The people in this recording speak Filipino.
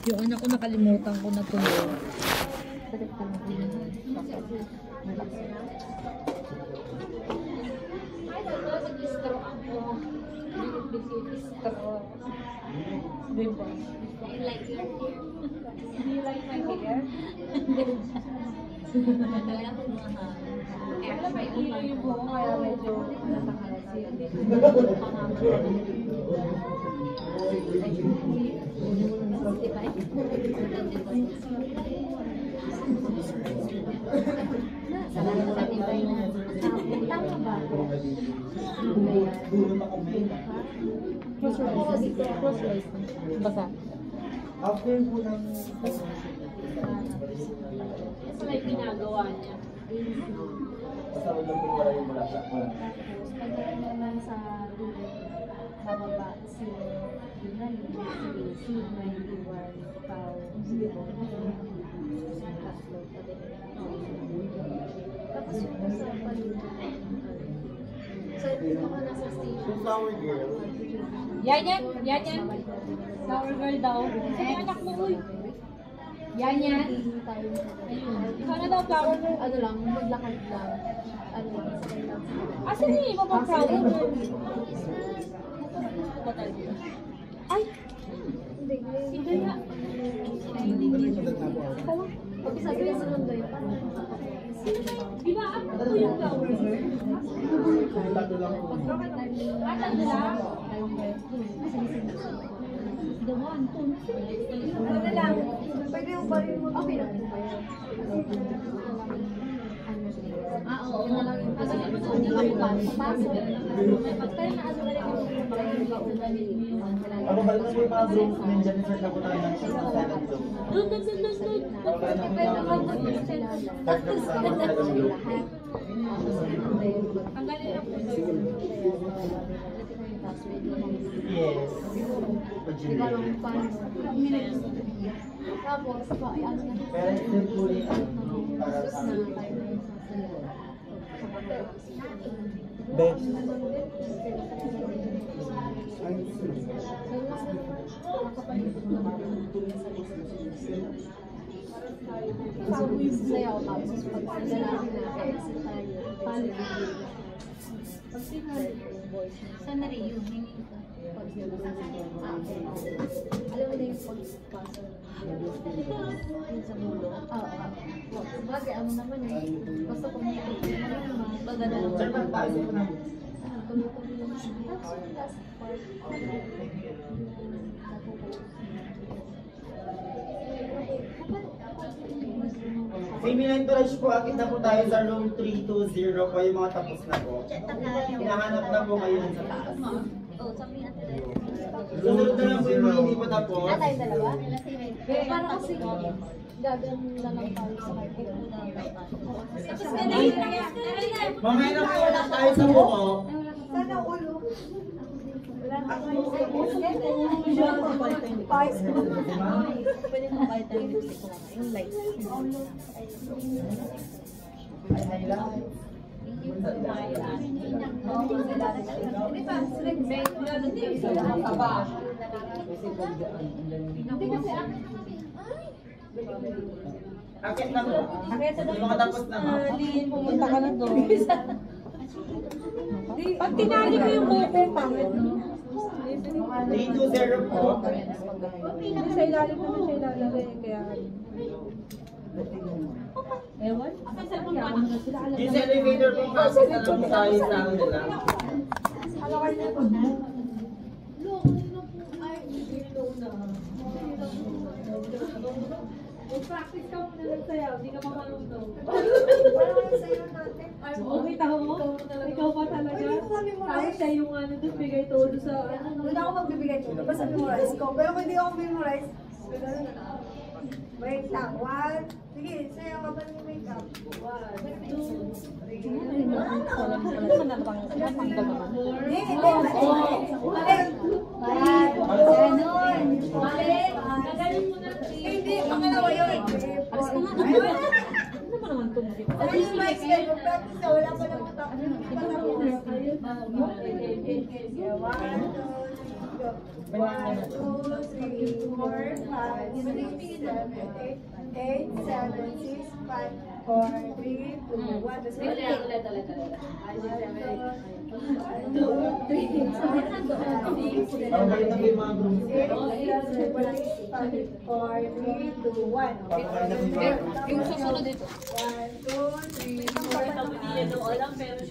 Yung anak ko nakalimutan ko na tuloy. Diba? Do you like my hair? Alam mo, ilo yung buhok kaya medyo natangalasin. Tama ba? Crosswise. Basa. After po ng... Kasi may ginagawa niya. Basta wala po wala yung mula sa... Tapos, pagdating naman sa dulo, bababa si Dinali, si 91 pau, tatlo, tapos yung sa paligid. So, ito ko nasa station. Yung flower girl. Yan. Flower girl daw. Ay, anak mo, uy. Yan. Ikaw na daw, flower girl. Ano lang, maglakad lang. Ano lang, sakay lang. Asan yung iba pang flower girl? Ay! Hindi nga. Okay, sabi yung sundo yun. Di ba ako yung flower girl? Tato lang po. Tatlo lang? Dawan, tun. Ano na lang, pwede yung bari mo. Okay lang. Oo. Yun na lang yung pasok. Pasok. Pagkaya na ano na lang yung bauna Ako balik na po yung mga group ninja ni Sir na po tayo ng Season 7 group. Dun. Ako balik na po yung mga third group sa mga talagang group. Ang galing na po. Yes. Tapos, ano na. Pero still po rin para sa best. Sayaw tapos pag lalaki na exit tayo. Pag sinali yung voice niya. Saan na rin yun? Alam mo na yung pagpasa yung sa mulo? Bagay, ano naman eh. Basta kung may pagdala Sir, pagtaas po na. tuloy-tuloy yung tapos yung last part. Female entourage po, akit na po tayo sa room 320 po, yung mga tapos na po. Hinahanap na po ngayon sa taas. Susunod na lang po yung mga hindi pa tapos. Tayo dalawa? Para kasi gagan na lang tayo sa carpet. Mamaya na po ulit tayo sa buko. Sana ulo. Pwede mo kahit tayo yung light. Ay lang. Akit na po. Yung mga tapos na po. Pumunta ka na doon. Pag tinali ko yung buko, pangit. 320 po. Sa ilalim naman siya ilalagay. Kaya ewan? Yung sa elevator po, pasok na lang po tayo sa ano nila. Practice ka muna lang sayaw, hindi ka mamalunod. Okay, tao mo? Ikaw pa talaga? Tapos siya yung ano, doon bigay todo sa ano. Wala ako magbibigay ito. Basta memorize ko. Pero kung hindi ako memorize, wait lang. One. Sige, sa'yo ka ba yung makeup? One. Hindi, pangalawa yun. Alas ka nga. Ano ba naman ito? Ano yung mic kayo? Practice na, wala pa naman tapos. One, two, three, go. 1, 2, 3, 4, 5, 6, 7, 8, 7, 6, 5, 4, 3, 2, 1. Tapos Ulit. 1, 2, 3, 4, 5, 6, 7, Parang kayo na kayo mga group. 8, 7, 6, 5, 4, 3, 2, 1. Parang kayo na kayo mga group. Yung susunod, 1, 2, 3, 4, 5,